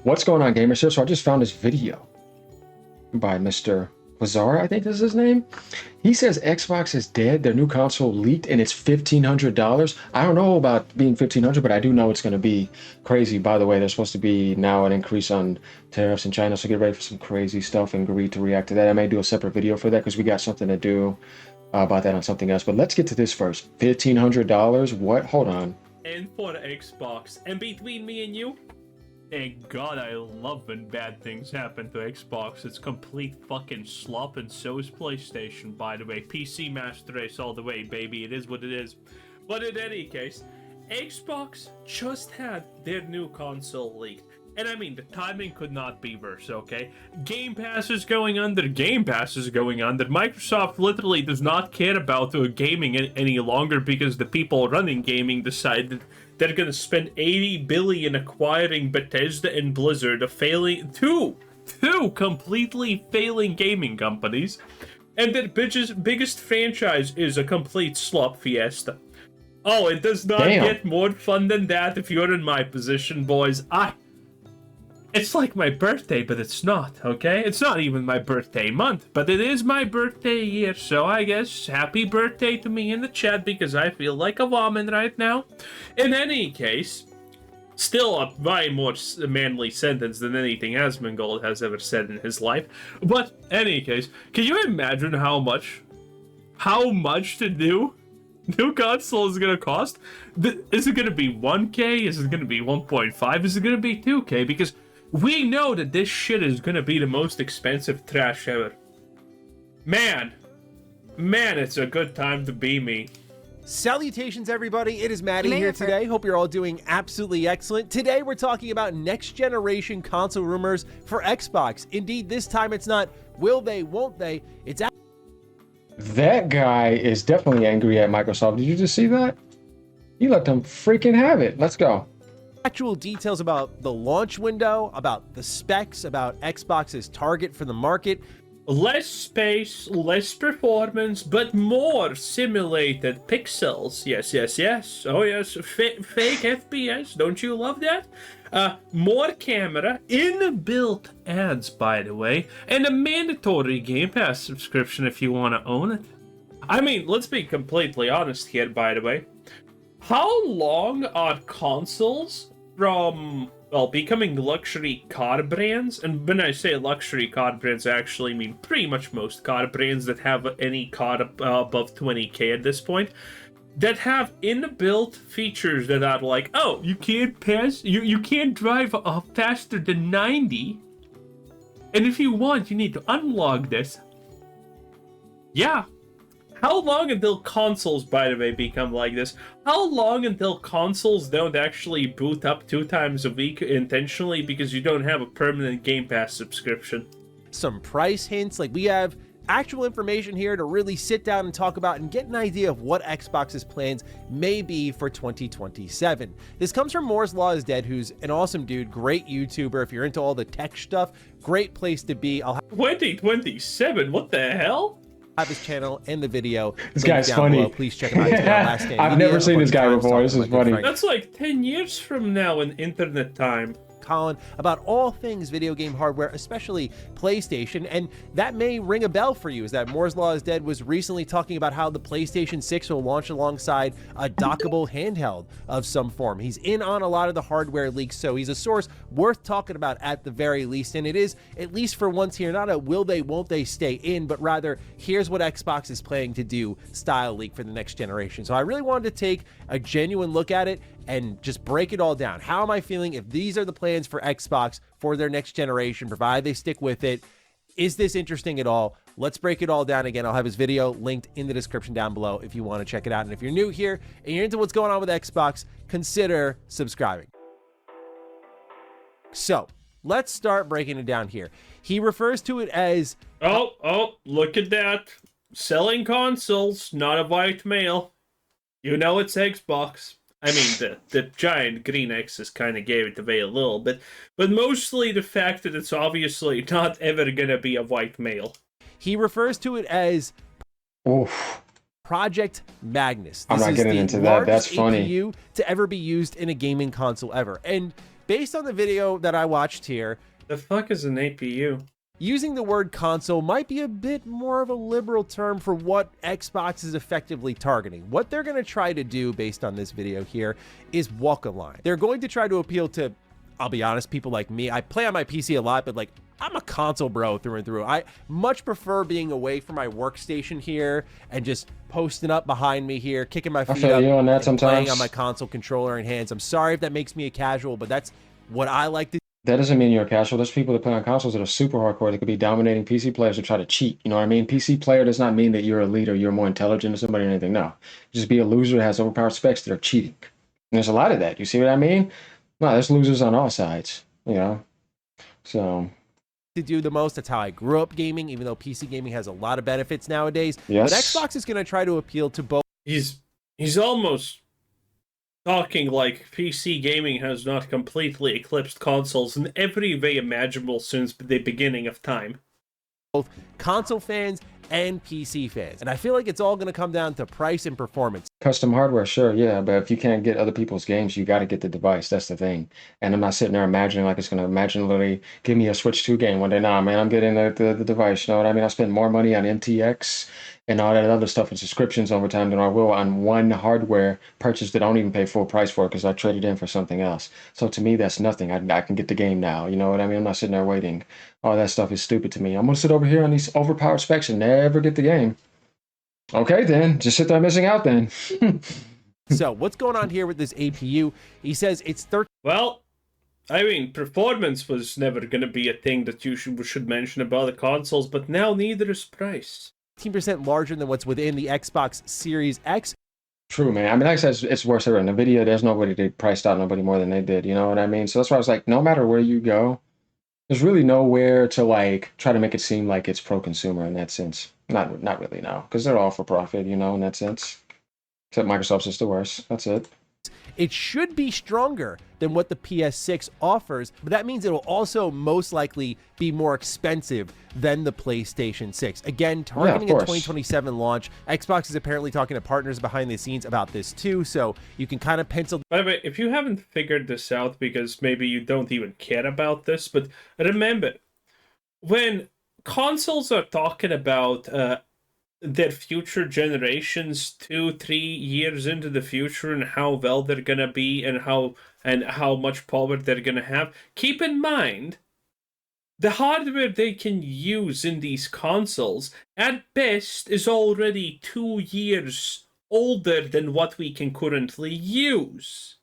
What's going on, gamers? Here, so I just found this video by Mr. Lazara, I think this is his name. He says Xbox is dead. Their new console leaked, and it's $1,500. I don't know about being 1,500, but I do know it's going to be crazy. By the way, there's supposed to be now an increase on tariffs in China, so get ready for some crazy stuff and agree to react to that. I may do a separate video for that because we got something to do about that on something else. But let's get to this first. $1,500. What? Hold on. And for Xbox, and between me and you, thank God I love when bad things happen to Xbox. It's complete fucking slop, and so is PlayStation, by the way. PC Master Race all the way, baby. It is what it is. But in any case, Xbox just had their new console leaked. And I mean, the timing could not be worse, okay? Game Pass is going under. Game Pass is going under. Microsoft literally does not care about gaming any longer because the people running gaming decided they're gonna spend $80 billion acquiring Bethesda and Blizzard, two completely failing gaming companies, and their biggest franchise is a complete slop fiesta. Oh, it does not get more fun than that if you're in my position, boys. It's like my birthday, but it's not, okay? It's not even my birthday month, but it is my birthday year, so I guess happy birthday to me in the chat because I feel like a woman right now. In any case, still a way more manly sentence than anything Asmongold has ever said in his life. But, any case, can you imagine how much the new console is gonna cost? Is it gonna be 1K? Is it gonna be 1.5? Is it gonna be 2K? Because we know that this shit is gonna be the most expensive trash ever. Man, it's a good time to be me. Salutations, everybody. It is Maddie here today. Hope you're all doing absolutely excellent. Today, we're talking about next-generation console rumors for Xbox. Indeed, this time it's not will they, won't they. It's that guy is definitely angry at Microsoft. Did you just see that? He let them freaking have it. Let's go. Actual details about the launch window, about the specs, about Xbox's target for the market. Less space, less performance, but more simulated pixels. Yes. Oh yes, fake FPS. Don't you love that? More camera, inbuilt ads, by the way, and a mandatory Game Pass subscription if you want to own it. I mean, let's be completely honest here, by the way. How long are consoles from, well, becoming luxury car brands? And when I say luxury car brands, I actually mean pretty much most car brands that have any car above 20K at this point, that have inbuilt features that are like, oh, you can't you can't drive faster than 90, and if you want, you need to unlock this. Yeah. How long until consoles, by the way, become like this? How long until consoles don't actually boot up 2 times a week intentionally because you don't have a permanent Game Pass subscription? Some price hints, like we have actual information here to really sit down and talk about and get an idea of what Xbox's plans may be for 2027. This comes from Moore's Law is Dead, who's an awesome dude, great YouTuber. If you're into all the tech stuff, great place to be. I'll have 2027? What the hell? his channel and the video. This guy's funny. Below. Please check him out. Last I've never seen this guy before. This is funny. That's like 10 years from now in internet time. Colin about all things video game hardware, especially PlayStation, and that may ring a bell for you. Is that Moore's Law is Dead was recently talking about how the PlayStation 6 will launch alongside a dockable handheld of some form. He's in on a lot of the hardware leaks, so he's a source worth talking about at the very least. And it is, at least for once here, not a will they, won't they stay in, but rather here's what Xbox is planning to do style leak for the next generation. So I really wanted to take a genuine look at it and just break it all down. How am I feeling if these are the plans for Xbox for their next generation, provided they stick with it? Is this interesting at all? Let's break it all down. Again, I'll have his video linked in the description down below if you want to check it out. And if you're new here and you're into what's going on with Xbox, consider subscribing. So let's start breaking it down here. He refers to it as... Oh, look at that. Selling consoles, not a white male. You know it's Xbox. I mean, the giant green X's kind of gave it away a little bit, but mostly the fact that it's obviously not ever gonna be a white male. He refers to it as Oof. Project Magnus. I'm not getting into that. That's funny. CPU to ever be used in a gaming console ever. And based on the video that I watched here, The fuck is an APU? using the word console might be a bit more of a liberal term for what Xbox is effectively targeting. What they're going to try to do based on this video here is walk a line. They're going to try to appeal to, I'll be honest, people like me. I play on my PC a lot, but like, I'm a console bro through and through. I much prefer being away from my workstation here and just posting up behind me here, kicking my feet up, you on that and sometimes. playing on my console controller in hands. I'm sorry if that makes me a casual, but that's what I like to. That doesn't mean you're a casual. There's people that play on consoles that are super hardcore. That could be dominating PC players who try to cheat. You know what I mean? PC player does not mean that you're elite or you're more intelligent than somebody or anything. No. Just be a loser that has overpowered specs that are cheating. And there's a lot of that. You see what I mean? No, there's losers on all sides, you know? So. To do the most. That's how I grew up gaming, even though PC gaming has a lot of benefits nowadays. Yes. But Xbox is going to try to appeal to both. He's almost talking like PC gaming has not completely eclipsed consoles in every way imaginable since the beginning of time. Both console fans and PC fans. And I feel like it's all going to come down to price and performance. Custom hardware, sure, yeah, but if you can't get other people's games, you got to get the device. That's the thing. And I'm not sitting there imagining like it's going to imaginally give me a Switch 2 game one day. Nah, man, I'm getting the device. You know what I mean? I spend more money on MTX and all that other stuff and subscriptions over time than I will on one hardware purchase that I don't even pay full price for because I traded in for something else. So to me, that's nothing. I can get the game now. You know what I mean? I'm not sitting there waiting. All that stuff is stupid to me. I'm going to sit over here on these overpowered specs and never get the game. Okay, then. Just sit there missing out then. So what's going on here with this APU? He says it's 13. Well, I mean, performance was never going to be a thing that you should mention about the consoles, but now neither is price. 15% larger than what's within the Xbox Series X. True, man. I mean, like I said, it's worse. In the video, there's nobody that priced out nobody more than they did. You know what I mean? So that's why I was like, no matter where you go, there's really nowhere to like try to make it seem like it's pro-consumer in that sense. Not really, no, because they're all for profit, you know, in that sense. Except Microsoft's just the worst. That's it. It should be stronger than what the PS6 offers, but that means it will also most likely be more expensive than the PlayStation 6. Again, targeting a 2027 launch. Xbox is apparently talking to partners behind the scenes about this too, so you can kind of pencil. By the way, if you haven't figured this out, because maybe you don't even care about this, but remember, when consoles are talking about their future generations 2-3 years into the future and how well they're gonna be and how much power they're gonna have, keep in mind the hardware they can use in these consoles at best is already 2 years older than what we can currently use.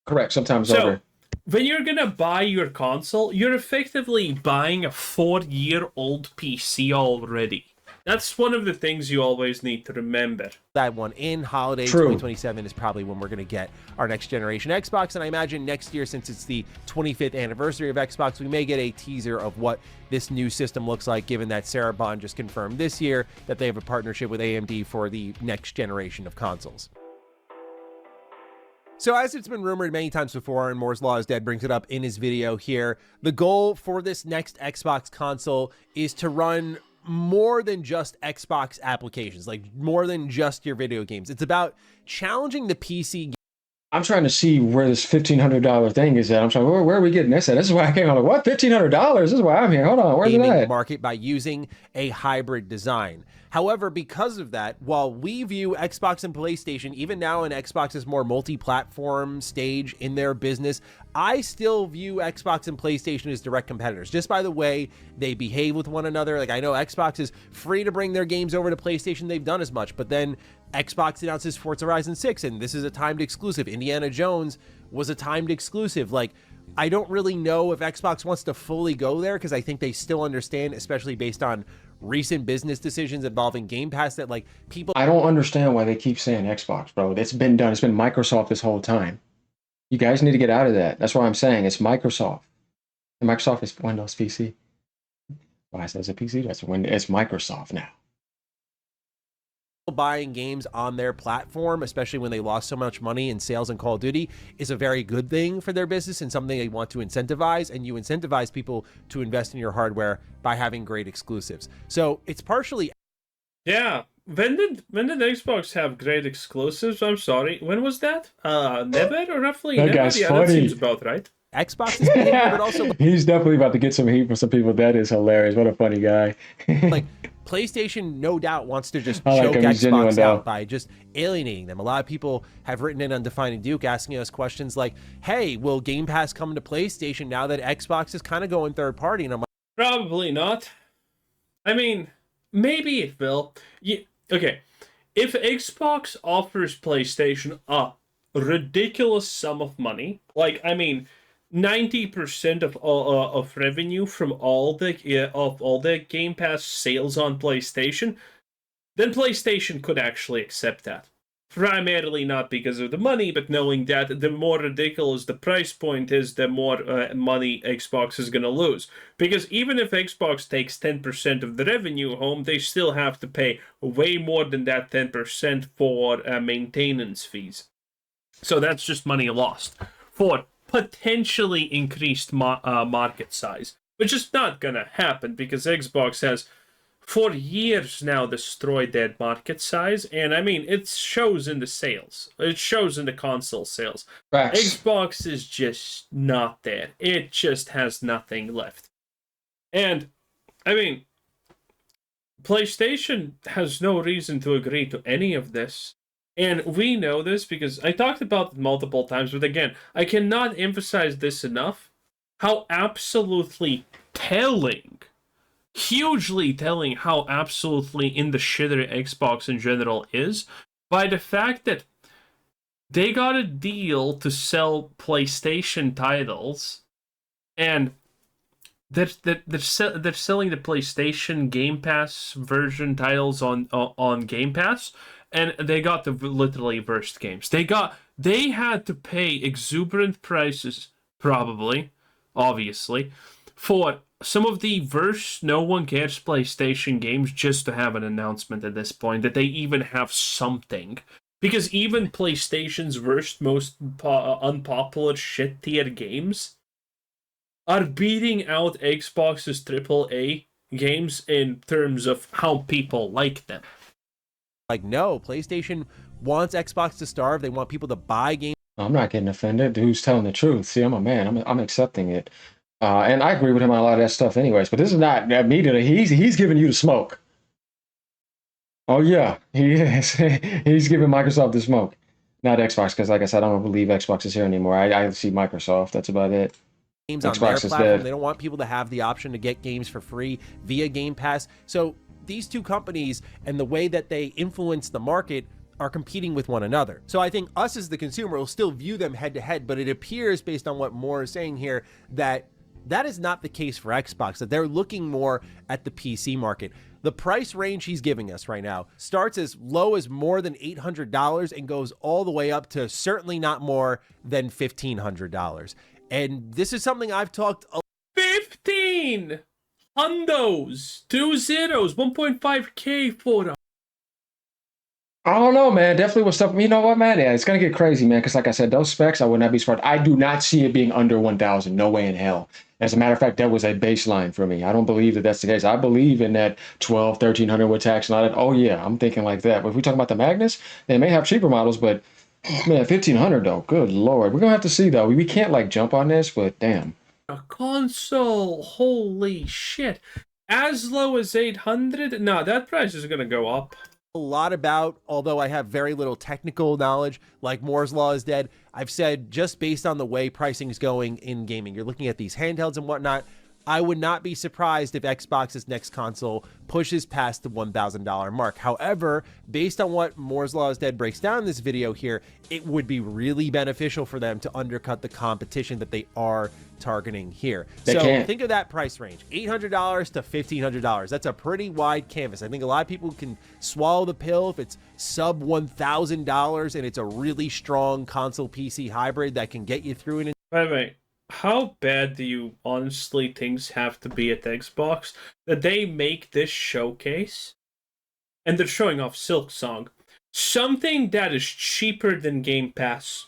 Correct. Sometimes So over. when you're gonna buy your console, you're effectively buying a 4-year-old PC already. That's one of the things you always need to remember. That one in holiday True. 2027 is probably when we're going to get our next generation Xbox, and I imagine next year, since it's the 25th anniversary of Xbox, we may get a teaser of what this new system looks like, given that Sarah Bond just confirmed this year that they have a partnership with AMD for the next generation of consoles. So as it's been rumored many times before, and Moore's Law is Dead brings it up in his video here, the goal for this next Xbox console is to run more than just Xbox applications, like more than just your video games. It's about challenging the PC. I'm trying to see where this $1,500 thing is at. I'm trying, where are we getting this at? This is why I came on like, what? $1,500? This is why I'm here. Hold on. Where's it at? Market by using a hybrid design. However, because of that, while we view Xbox and PlayStation, even now in Xbox's more multi-platform stage in their business, I still view Xbox and PlayStation as direct competitors, just by the way they behave with one another. Like, I know Xbox is free to bring their games over to PlayStation. They've done as much, but then Xbox announces Forza Horizon 6, and this is a timed exclusive. Indiana Jones was a timed exclusive. Like, I don't really know if Xbox wants to fully go there, because I think they still understand, especially based on recent business decisions involving Game Pass, that like people. I don't understand why they keep saying Xbox, bro. It's been done. It's been Microsoft this whole time. You guys need to get out of that. That's why I'm saying it's Microsoft. And Microsoft is Windows PC. Why I said it's a PC? That's when it's Microsoft now. Buying games on their platform, especially when they lost so much money in sales in Call of Duty, is a very good thing for their business and something they want to incentivize. And you incentivize people to invest in your hardware by having great exclusives. So it's partially. Yeah, when did Xbox have great exclusives? I'm sorry. When was that? Never or roughly That never? guy's Yeah, that seems funny. about right. Xbox's behavior, but also He's definitely about to get some heat from some people. That is hilarious. What a funny guy. like PlayStation no doubt wants to just I like choke him. He's genuine, Xbox out though. by just alienating them. A lot of people have written in on Defining Duke asking us questions like, hey, will Game Pass come to PlayStation now that Xbox is kind of going third party? And I'm like, Probably not. I mean, maybe it will. Okay, if Xbox offers PlayStation a ridiculous sum of money, like I mean, 90% of revenue from all the Game Pass sales on PlayStation, then PlayStation could actually accept that. Primarily not because of the money, but knowing that the more ridiculous the price point is, the more money Xbox is going to lose. Because even if Xbox takes 10% of the revenue home, they still have to pay way more than that 10% for maintenance fees. So that's just money lost for potentially increased market size, which is not going to happen because Xbox has for years now destroyed that market size, and I mean it shows in the sales. It shows in the console sales. Facts. Xbox is just not there. It just has nothing left. And I mean, PlayStation has no reason to agree to any of this. And we know this because I talked about it multiple times, but again, I cannot emphasize this enough how absolutely telling, hugely telling how absolutely in the shitter Xbox in general is by the fact that they got a deal to sell PlayStation titles, and they're selling the PlayStation Game Pass version titles on Game Pass, and they got the literally worst games. They had to pay exuberant prices, probably, obviously, for some of the worst no one cares PlayStation games just to have an announcement at this point that they even have something. Because even PlayStation's worst, most unpopular shit tier games are beating out Xbox's AAA games in terms of how people like them. no, PlayStation wants Xbox to starve. They want people to buy games. I'm not getting offended. Who's telling the truth? See, I'm a man. I'm accepting it. And I agree with him on a lot of that stuff anyways. But this is not me. He's giving you the smoke. Oh, yeah, he is. He's giving Microsoft the smoke. Not Xbox, because like I said, I don't believe Xbox is here anymore. I see Microsoft. That's about it. Games on their Xbox is platform. dead. They don't want people to have the option to get games for free via Game Pass. So these two companies and the way that they influence the market are competing with one another. So I think us as the consumer will still view them head to head, but it appears based on what Moore is saying here that that is not the case for Xbox, that they're looking more at the PC market. The price range he's giving us right now starts as low as more than $800 and goes all the way up to certainly not more than $1,500. And this is something I've talked 15 hundos, 2 zeros, 1.5K for I don't know, man. Definitely with stuff. You know what, man? Yeah, it's gonna get crazy, man. Because like I said, those specs, I would not be surprised. I do not see it being under 1,000. No way in hell. As a matter of fact, that was a baseline for me. I don't believe that that's the case. I believe in that 12, 1,300 with tax and all that. Oh yeah, I'm thinking like that. But if we talk about the Magnus, they may have cheaper models, but man, 1,500 though. Good lord, we're gonna have to see though. We can't like jump on this, but damn. a console. Holy shit. As low as 800? No, that price is gonna go up. a lot about, although I have very little technical knowledge, like Moore's Law is dead. I've said just based on the way pricing is going in gaming, you're looking at these handhelds and whatnot, I would not be surprised if Xbox's next console pushes past the $1,000 mark. However, based on what Moore's Law is Dead breaks down in this video here, it would be really beneficial for them to undercut the competition that they are targeting here. They so can't. think of that price range, $800 to $1,500. That's a pretty wide canvas. I think a lot of people can swallow the pill if it's sub $1,000 and it's a really strong console PC hybrid that can get you through it. By the way, how bad do you honestly things have to be at Xbox that they make this showcase and they're showing off Silksong, something that is cheaper than Game Pass?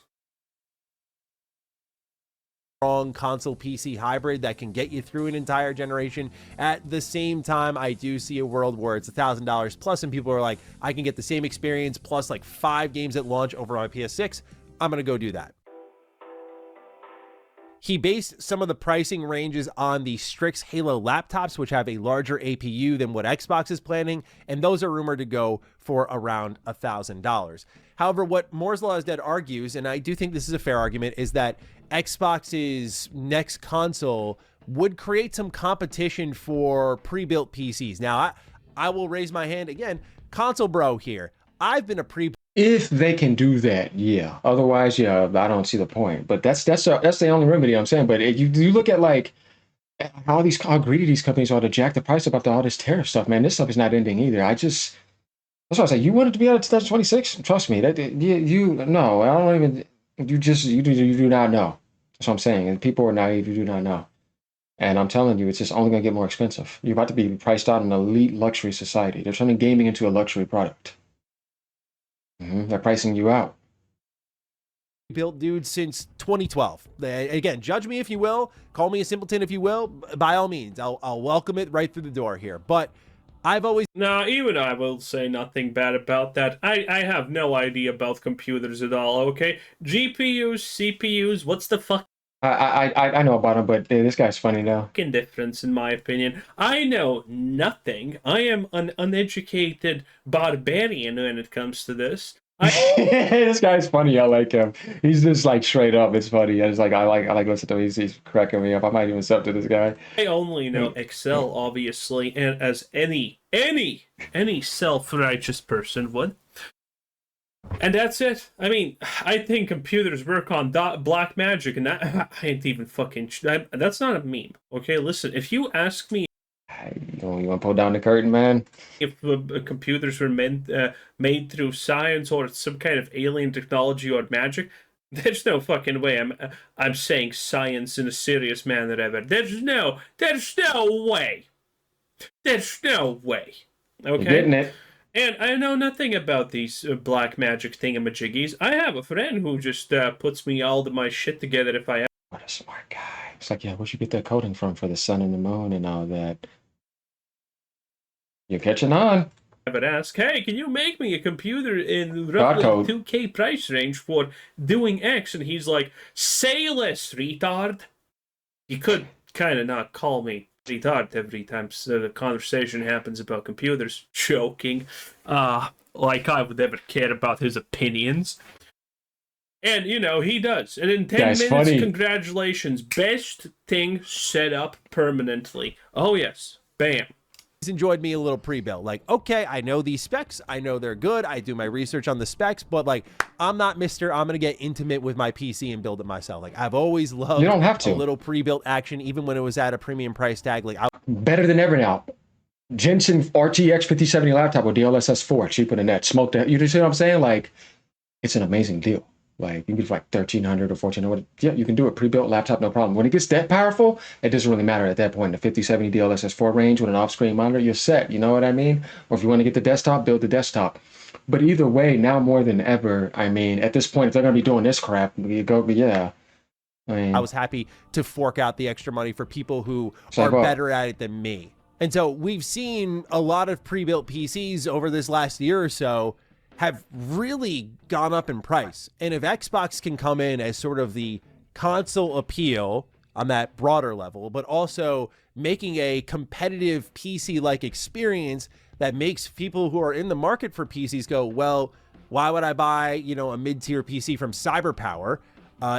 strong console PC hybrid that can get you through an entire generation. At the same time, I do see a world where it's $1,000 plus and people are like, I can get the same experience plus like 5 games at launch over my PS6. I'm gonna go do that. He based some of the pricing ranges on the Strix Halo laptops, which have a larger APU than what Xbox is planning, and those are rumored to go for around $1,000. However, what Moore's Law is Dead argues, and I do think this is a fair argument, is that Xbox's next console would create some competition for pre-built PCs. Now, I will raise my hand again, console bro here. I've been a If they can do that, yeah. Otherwise, yeah, I don't see the point. But that's the only remedy I'm saying. But you look at like how greedy these companies are to jack the price up after all this tariff stuff, man. This stuff is not ending either. That's what I say. You want it to be out of 2026? Trust me. No, I don't even. You do not know. That's what I'm saying. And people are naive. You do not know. And I'm telling you, it's just only going to get more expensive. You're about to be priced out in an elite luxury society. They're turning gaming into a luxury product. They're pricing you out. Built dude since 2012. Again, judge me if you will, call me a simpleton if you will. By all means, I'll welcome it right through the door here. But I've always even I will say nothing bad about that. I have no idea about computers at all. Okay, GPUs, CPUs. What's the fuck? I know about him, but this guy's funny now. Difference, in my opinion. I know nothing. I am an uneducated barbarian when it comes to this. This guy's funny. I like him. He's just like straight up. It's funny. I like listening to him. He's cracking me up. I might even sub to this guy. I only know Excel, obviously, and as any self-righteous person would. And that's it. I mean, I think computers work on black magic, and that I ain't even fucking. That's not a meme. Okay, listen. If you ask me, you want to pull down the curtain, man? If computers were made through science or some kind of alien technology or magic, there's no fucking way. I'm saying science in a serious manner ever. There's no way. There's no way. Okay. You're getting it. And I know nothing about these black magic thingamajiggies. I have a friend who just puts me all of my shit together if I... What a smart guy. It's like, yeah, where'd you get that coding from for the sun and the moon and all that? You're catching on. I would ask, hey, can you make me a computer in roughly 2K price range for doing X? And he's like, say less, retard. He could kind of not call me retard every time the conversation happens about computers. Joking. Like I would ever care about his opinions. And, you know, he does. And in 10 minutes, funny. Congratulations. Best thing set up permanently. Oh, yes. Bam. He's enjoyed me a little pre-built. Like, okay, I know these specs. I know they're good. I do my research on the specs. But, like, I'm not I'm going to get intimate with my PC and build it myself. Like, I've always loved you don't have to. A little pre-built action, even when it was at a premium price tag. Like, better than ever now. Jensen RTX 5070 laptop with DLSS 4, cheaper than that. Smoke that. You see what I'm saying? Like, it's an amazing deal. Like, you can get like 1,300 or 1,400. Yeah, you can do it. Pre-built laptop, no problem. When it gets that powerful, it doesn't really matter at that point. The 5070 DLSS 4 range with an off-screen monitor, you're set. You know what I mean? Or if you want to get the desktop, build the desktop. But either way, now more than ever, I mean, at this point, if they're going to be doing this crap, you go, yeah. I was happy to fork out the extra money for people who are better at it than me. And so we've seen a lot of pre-built PCs over this last year or so have really gone up in price. And if Xbox can come in as sort of the console appeal on that broader level, but also making a competitive PC-like experience that makes people who are in the market for PCs go, well, why would I buy, you know, a mid-tier PC from CyberPower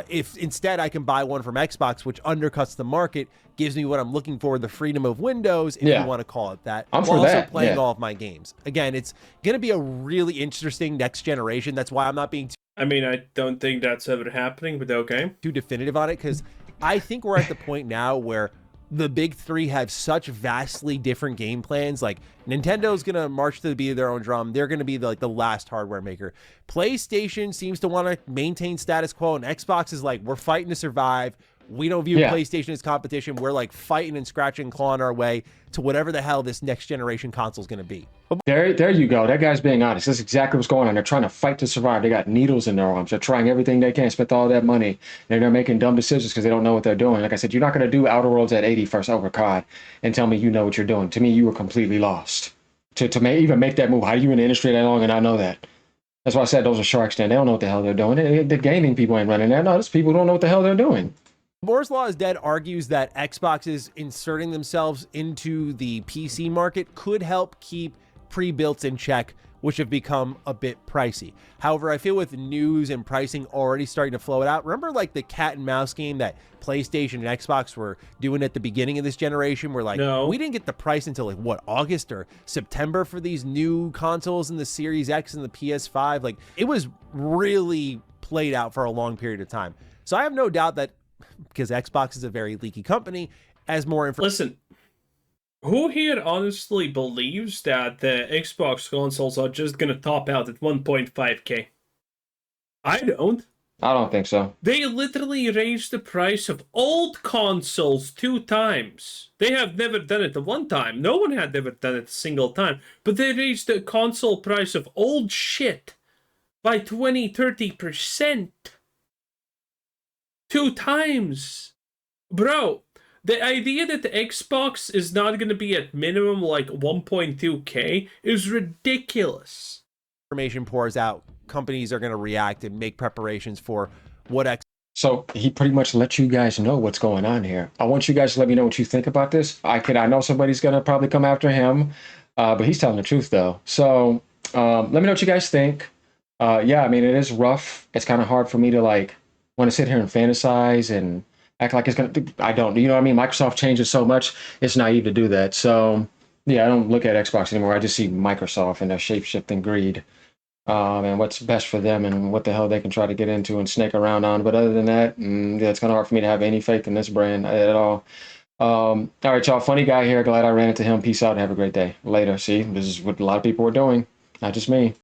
if instead I can buy one from Xbox, which undercuts the market, gives me what I'm looking for, the freedom of Windows, if you want to call it that. I'm for that. Also playing all of my games. Again, it's going to be a really interesting next generation. That's why I'm not being I mean, I don't think that's ever happening, but okay. Too definitive on it, because I think we're at the point now where the big three have such vastly different game plans. Like, Nintendo's going to march to the beat of their own drum. They're going to be the last hardware maker. PlayStation seems to want to maintain status quo, and Xbox is like, we're fighting to survive. We don't view Yeah. PlayStation as competition. We're like fighting and scratching and clawing our way to whatever the hell this next generation console is going to be. There you go. That guy's being honest. That's exactly what's going on. They're trying to fight to survive. They got needles in their arms. They're trying everything they can, spent all that money, and they're making dumb decisions because they don't know what they're doing. Like I said, you're not going to do Outer Worlds at 80 first over COD and tell me you know what you're doing. To me, you were completely lost. Even make that move. How are you in the industry that long and I know that? That's why I said those are sharks. Then they don't know what the hell they're doing. The gaming people ain't running that. No, those people don't know what the hell they're doing. Moore's Law is Dead argues that Xboxes inserting themselves into the PC market could help keep pre-builts in check, which have become a bit pricey. However, I feel with news and pricing already starting to flow it out, remember like the cat and mouse game that PlayStation and Xbox were doing at the beginning of this generation, where like we didn't get the price until like what, August or September for these new consoles in the Series X and the PS5. Like it was really played out for a long period of time. So I have no doubt that, because Xbox is a very leaky company, as more information. Listen, who here honestly believes that the Xbox consoles are just gonna top out at 1.5K? I don't. I don't think so. They literally raised the price of old consoles 2 times. They have never done it the one time. No one had ever done it a single time. But they raised the console price of old shit by 20-30%. 2 times. Bro, the idea that the Xbox is not going to be at minimum like 1.2K is ridiculous. Information pours out, companies are going to react and make preparations for what So he pretty much let you guys know what's going on here. I want you guys to let me know what you think about this. I know somebody's going to probably come after him, but he's telling the truth though. So let me know what you guys think. Yeah, I mean, it is rough. It's kind of hard for me to like want to sit here and fantasize and act like it's going to, I don't, you know what I mean? Microsoft changes so much, it's naive to do that. So yeah, I don't look at Xbox anymore. I just see Microsoft and their shape-shifting greed. And what's best for them and what the hell they can try to get into and snake around on. But other than that, yeah, it's kind of hard for me to have any faith in this brand at all. All right, y'all. Funny guy here. Glad I ran into him. Peace out and have a great day. Later. See, this is what a lot of people are doing. Not just me.